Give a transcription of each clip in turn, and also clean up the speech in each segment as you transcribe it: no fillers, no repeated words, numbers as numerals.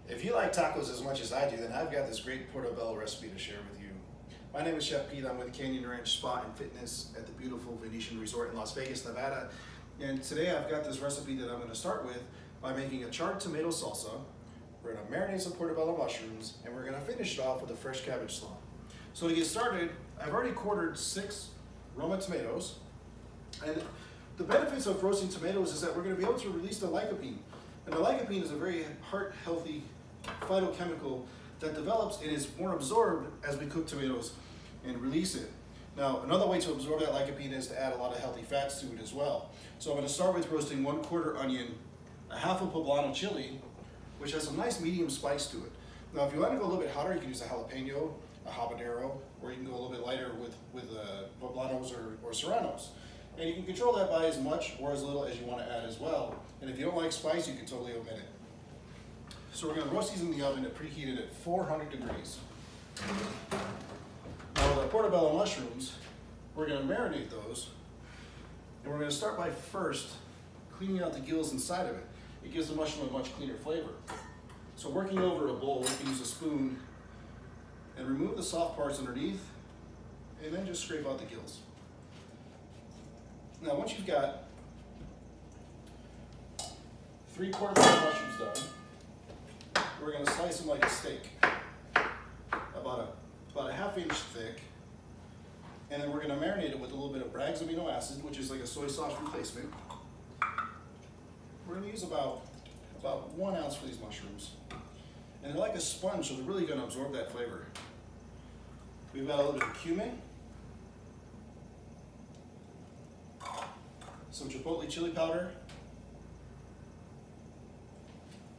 If you like tacos as much as I do, then I've got this great portobello recipe to share with you. My name is Chef Pete. I'm with Canyon Ranch Spa and Fitness at the beautiful Venetian Resort in Las Vegas, Nevada. And today I've got this recipe that I'm going to start with by making a charred tomato salsa. We're going to marinate some portobello mushrooms, and we're going to finish it off with a fresh cabbage slaw. So to get started, I've already quartered 6 Roma tomatoes. And the benefits of roasting tomatoes is that we're going to be able to release the lycopene. And the lycopene is a very heart-healthy phytochemical that develops and is more absorbed as we cook tomatoes and release it. Now, another way to absorb that lycopene is to add a lot of healthy fats to it as well. So I'm going to start with roasting 1/4 onion, a half a poblano chili, which has a nice medium spice to it. Now, if you want to go a little bit hotter, you can use a jalapeno, a habanero, or you can go a little bit lighter with poblanos or serranos. And you can control that by as much or as little as you want to add as well. And if you don't like spice, you can totally omit it. So we're going to roast these in the oven preheated at 400 degrees. Now with our portobello mushrooms, we're going to marinate those. And we're going to start by first cleaning out the gills inside of it. It gives the mushroom a much cleaner flavor. So working over a bowl, you can use a spoon and remove the soft parts underneath, and then just scrape out the gills. Now once you've got 3/4 of the mushrooms done, we're going to slice them like a steak, about a 1/2 inch thick, and then we're going to marinate it with a little bit of Bragg's amino acid, which is like a soy sauce replacement. We're going to use about 1 ounce for these mushrooms, and they're like a sponge, so they're really going to absorb that flavor. We've got a little bit of cumin, some chipotle chili powder,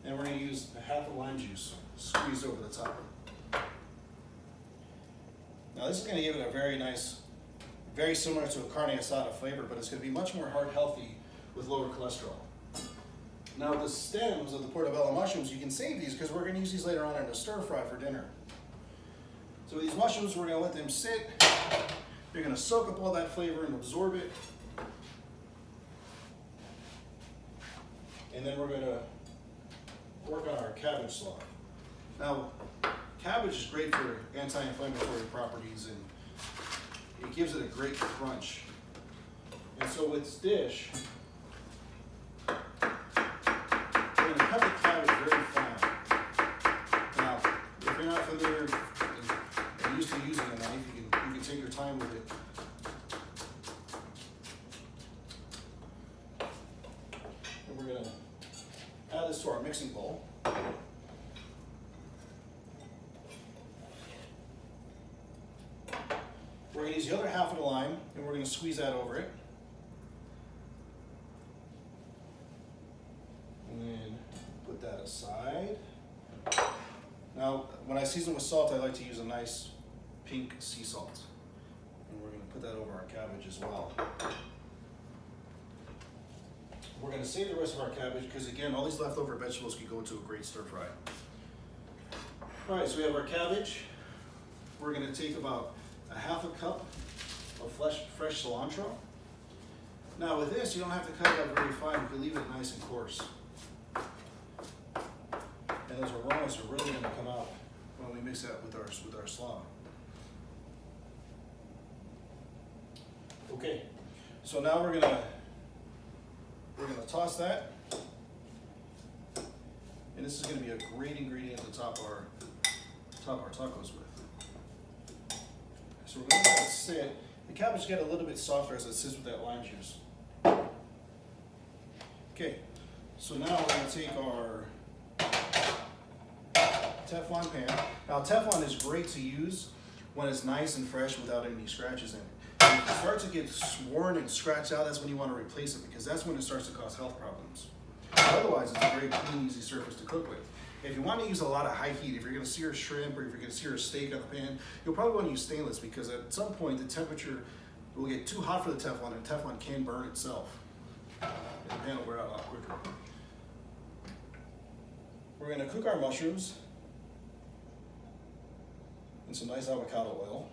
and we're going to use a half of lime juice squeezed over the top. Now this is going to give it a very nice, very similar to a carne asada flavor, but it's going to be much more heart healthy with lower cholesterol. Now the stems of the portobello mushrooms, you can save these because we're going to use these later on in a stir fry for dinner. So these mushrooms, we're going to let them sit. They're going to soak up all that flavor and absorb it. And then we're going to work on our cabbage slaw. Now, cabbage is great for anti-inflammatory properties, and it gives it a great crunch. And so with this dish, we're going to cut the cabbage very fine. Now, if you're not familiar and used to using a knife, you can take your time with it. And we're going to add this to our mixing bowl. We're going to use the other half of the lime, and we're going to squeeze that over it. And then put that aside. Now, when I season with salt, I like to use a nice pink sea salt. And we're going to put that over our cabbage as well. We're going to save the rest of our cabbage because, again, all these leftover vegetables can go into a great stir fry. All right, so we have our cabbage. We're going to take about a 1/2 cup of fresh cilantro. Now with this, you don't have to cut it up very fine. You can leave it nice and coarse. And those aromas are really going to come out when we mix that with our slaw. Okay, so now we're gonna toss that, and this is going to be a great ingredient to top our tacos with. So we're going to let it sit. The cabbage get a little bit softer as it sits with that lime juice. Okay, so now we're going to take our Teflon pan. Now Teflon is great to use when it's nice and fresh without any scratches in it. And if it starts to get worn and scratched out, that's when you want to replace it, because that's when it starts to cause health problems. Otherwise, it's a very clean, easy surface to cook with. If you want to use a lot of high heat, if you're going to sear shrimp or if you're going to sear a steak on the pan, you'll probably want to use stainless, because at some point the temperature will get too hot for the Teflon, and Teflon can burn itself. And the pan will wear out a lot quicker. We're going to cook our mushrooms in some nice avocado oil.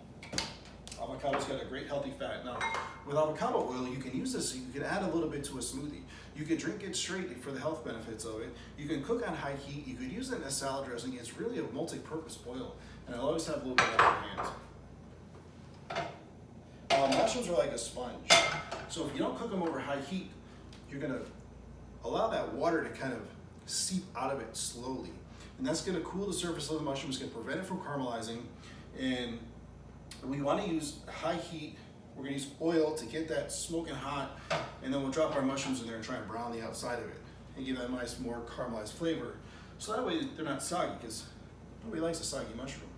Avocado's got a great healthy fat. Now, with avocado oil, you can use this, you can add a little bit to a smoothie. You can drink it straight for the health benefits of it. You can cook on high heat. You could use it in a salad dressing. It's really a multi-purpose oil, and I'll always have a little bit on my hands. Mushrooms are like a sponge. So if you don't cook them over high heat, you're gonna allow that water to kind of seep out of it slowly. And that's gonna cool the surface of the mushrooms, gonna prevent it from caramelizing. And we wanna use high heat. We're gonna use oil to get that smoking hot, and then we'll drop our mushrooms in there and try and brown the outside of it and give that nice, more caramelized flavor. So that way they're not soggy, because nobody likes a soggy mushroom.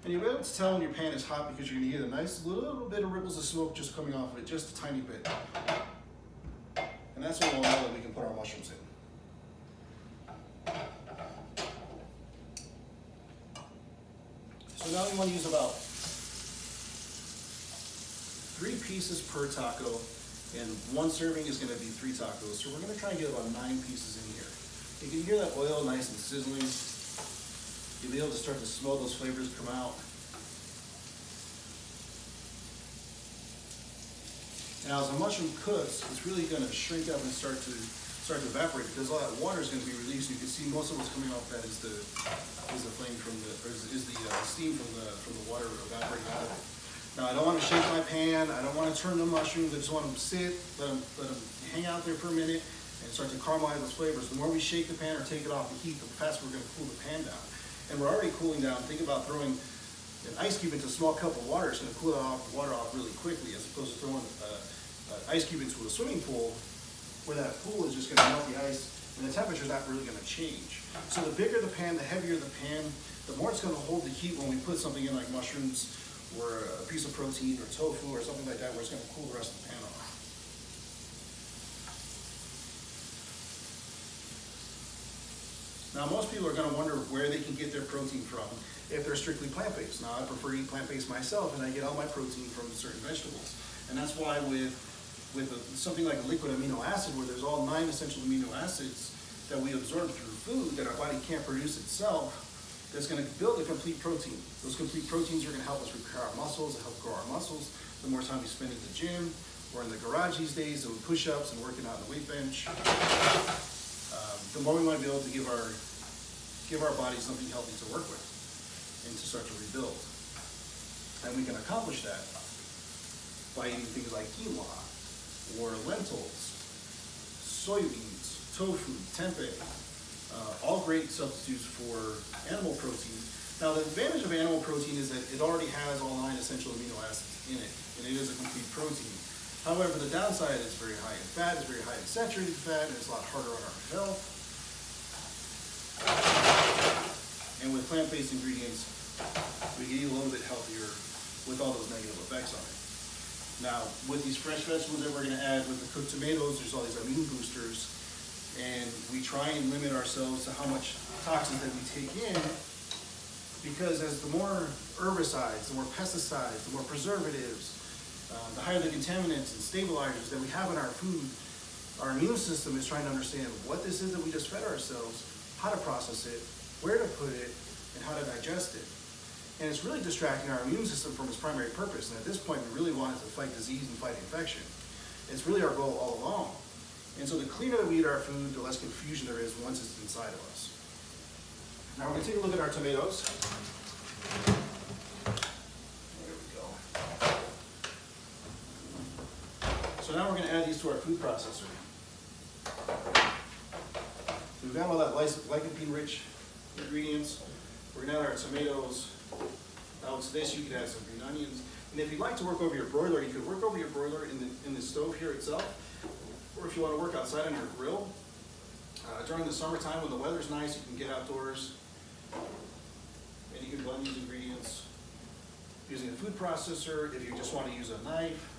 And you'll be able to tell when your pan is hot because you're gonna get a nice little bit of ripples of smoke just coming off of it, just a tiny bit. And that's when we'll know that we can put our mushrooms in. So now we want to use about 3 pieces per taco, and 1 serving is going to be 3 tacos. So we're going to try and get about 9 pieces in here. You can hear that oil nice and sizzling. You'll be able to start to smell those flavors come out. Now as the mushroom cooks, it's really going to shrink up and start to evaporate, because all that water is going to be released. You can see most of what's coming off that is the flame from the, or is the steam from the water evaporating out of it. Now I don't want to shake my pan. I don't want to turn the mushrooms. I just want them to sit, let them hang out there for a minute and start to caramelize those flavors. The more we shake the pan or take it off the heat, the faster we're going to cool the pan down. And we're already cooling down. Think about throwing an ice cube into a small cup of water. It's going to cool the water off really quickly, as opposed to throwing an ice cube into a swimming pool, where that pool is just going to melt the ice and the temperature is not really going to change. So the bigger the pan, the heavier the pan, the more it's going to hold the heat when we put something in like mushrooms or a piece of protein or tofu or something like that, where it's going to cool the rest of the pan off. Now most people are going to wonder where they can get their protein from if they're strictly plant-based. Now I prefer to eat plant-based myself, and I get all my protein from certain vegetables. And that's why with something like a liquid amino acid, where there's all 9 essential amino acids that we absorb through food that our body can't produce itself, that's going to build a complete protein. Those complete proteins are going to help us repair our muscles, help grow our muscles. The more time we spend in the gym or in the garage these days doing push-ups and working out on the weight bench, the more we want to be able to give our bodies something healthy to work with and to start to rebuild. And we can accomplish that by eating things like quinoa or lentils, soybeans, tofu, tempeh, all great substitutes for animal protein. Now the advantage of animal protein is that it already has all 9 essential amino acids in it, and it is a complete protein. However, the downside is very high in fat, it's very high in saturated fat, and it's a lot harder on our health. And with plant-based ingredients, we can eat a little bit healthier with all those negative effects on it. Now, with these fresh vegetables that we're going to add, with the cooked tomatoes, there's all these immune boosters, and we try and limit ourselves to how much toxins that we take in, because as the more herbicides, the more pesticides, the more preservatives, the higher the contaminants and stabilizers that we have in our food, our immune system is trying to understand what this is that we just fed ourselves, how to process it, where to put it, and how to digest it. And it's really distracting our immune system from its primary purpose. And at this point, we really want it to fight disease and fight infection. It's really our goal all along. And so the cleaner that we eat our food, the less confusion there is once it's inside of us. Now we're going to take a look at our tomatoes. There we go. So now we're going to add these to our food processor. We've got all that lycopene-rich ingredients. We're going to add our tomatoes. Now to this you can add some green onions. And if you'd like to work over your broiler, you could work over your broiler in the stove here itself. Or if you want to work outside on your grill. During the summertime when the weather's nice, you can get outdoors and you can blend these ingredients using a food processor. If you just want to use a knife,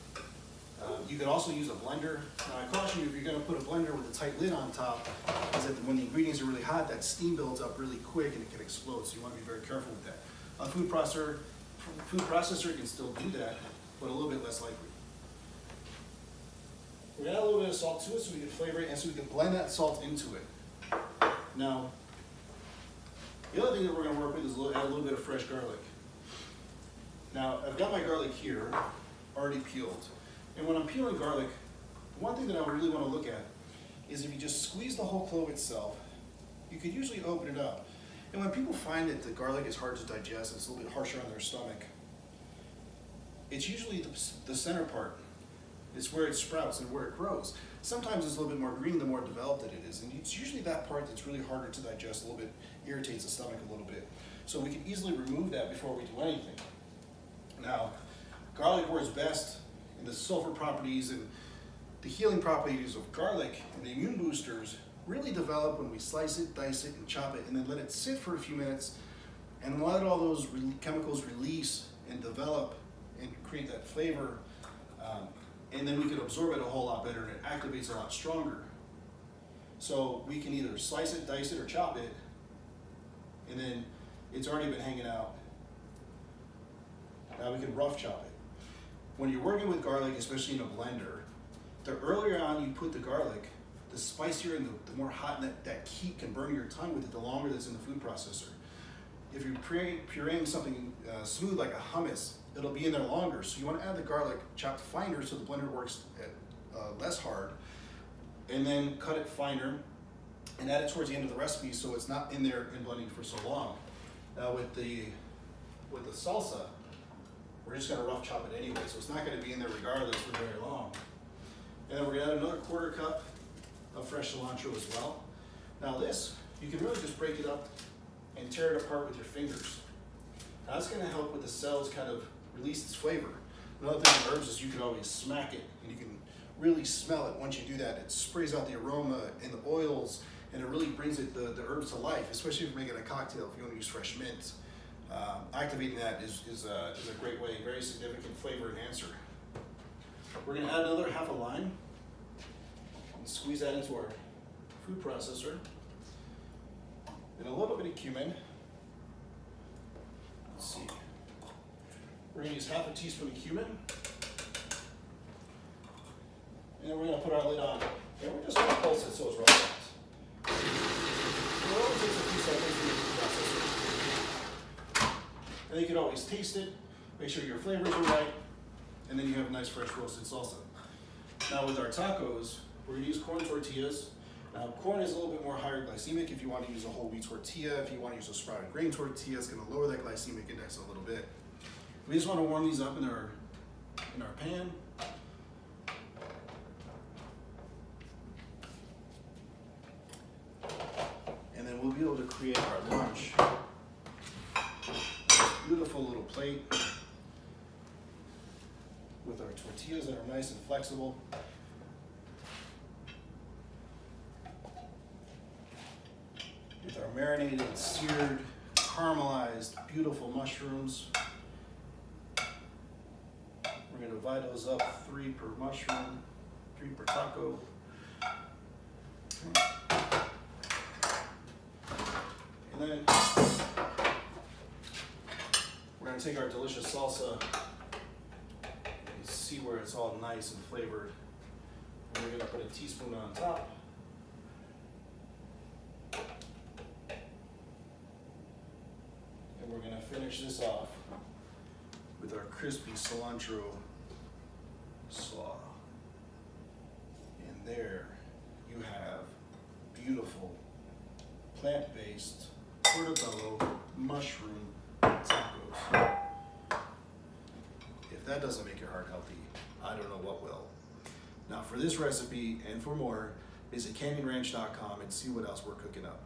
you could also use a blender. Now I caution you, if you're going to put a blender with a tight lid on top, is that when the ingredients are really hot, that steam builds up really quick and it can explode, so you want to be very careful with that. A food processor can still do that, but a little bit less likely. We're going to add a little bit of salt to it so we can flavor it and so we can blend that salt into it. Now, the other thing that we're going to work with is add a little bit of fresh garlic. Now, I've got my garlic here, already peeled. And when I'm peeling garlic, one thing that I really want to look at is if you just squeeze the whole clove itself, you could usually open it up. And when people find that the garlic is hard to digest, it's a little bit harsher on their stomach, it's usually the center part. It's where it sprouts and where it grows. Sometimes it's a little bit more green the more developed that it is. And it's usually that part that's really harder to digest, a little bit irritates the stomach a little bit. So we can easily remove that before we do anything. Now, garlic works best in the sulfur properties and the healing properties of garlic and the immune boosters really develop when we slice it, dice it, and chop it, and then let it sit for a few minutes and let all those chemicals release and develop and create that flavor. And then we can absorb it a whole lot better and it activates a lot stronger. So we can either slice it, dice it, or chop it, and then it's already been hanging out. Now we can rough chop it. When you're working with garlic, especially in a blender, the earlier on you put the garlic, the spicier and the more hot that heat can burn your tongue with it, the longer that's in the food processor. If you're pureeing something smooth like a hummus, it'll be in there longer. So you want to add the garlic chopped finer so the blender works less hard, and then cut it finer and add it towards the end of the recipe so it's not in there and blending for so long. Now with the salsa, we're just going to rough chop it anyway, so it's not going to be in there regardless for very long. And then we're going to add another 1/4 cup of fresh cilantro as well. Now this, you can really just break it up and tear it apart with your fingers. Now that's going to help with the cells kind of release its flavor. Another thing with herbs is you can always smack it and you can really smell it. Once you do that, it sprays out the aroma and the oils, and it really brings it the herbs to life, especially if you're making a cocktail, if you want to use fresh mint. Activating that is a great way, very significant flavor enhancer. We're going to add another 1/2 lime and squeeze that into our food processor. And a little bit of cumin. Let's see. We're going to use 1/2 teaspoon of cumin. And then we're going to put our lid on. And we're just going to pulse it so it's rough. It only takes a few seconds to make the processor. And you can always taste it, make sure your flavors are right, and then you have a nice fresh roasted salsa. Now with our tacos, we're going to use corn tortillas. Now corn is a little bit more higher glycemic if you want to use a whole wheat tortilla. If you want to use a sprouted grain tortilla, it's going to lower that glycemic index a little bit. We just want to warm these up in our pan. And then we'll be able to create our lunch. Beautiful little plate with our tortillas that are nice and flexible. With our marinated, seared, caramelized, beautiful mushrooms. We're going to divide those up, 3 per mushroom, 3 per taco. And then we're going to take our delicious salsa and see where it's all nice and flavored. And we're going to put a teaspoon on top. And we're going to finish this off with our crispy cilantro slaw. And there you have beautiful plant-based portobello mushroom tacos. If that doesn't make your heart healthy, I don't know what will. Now for this recipe and for more, visit canyonranch.com and see what else we're cooking up.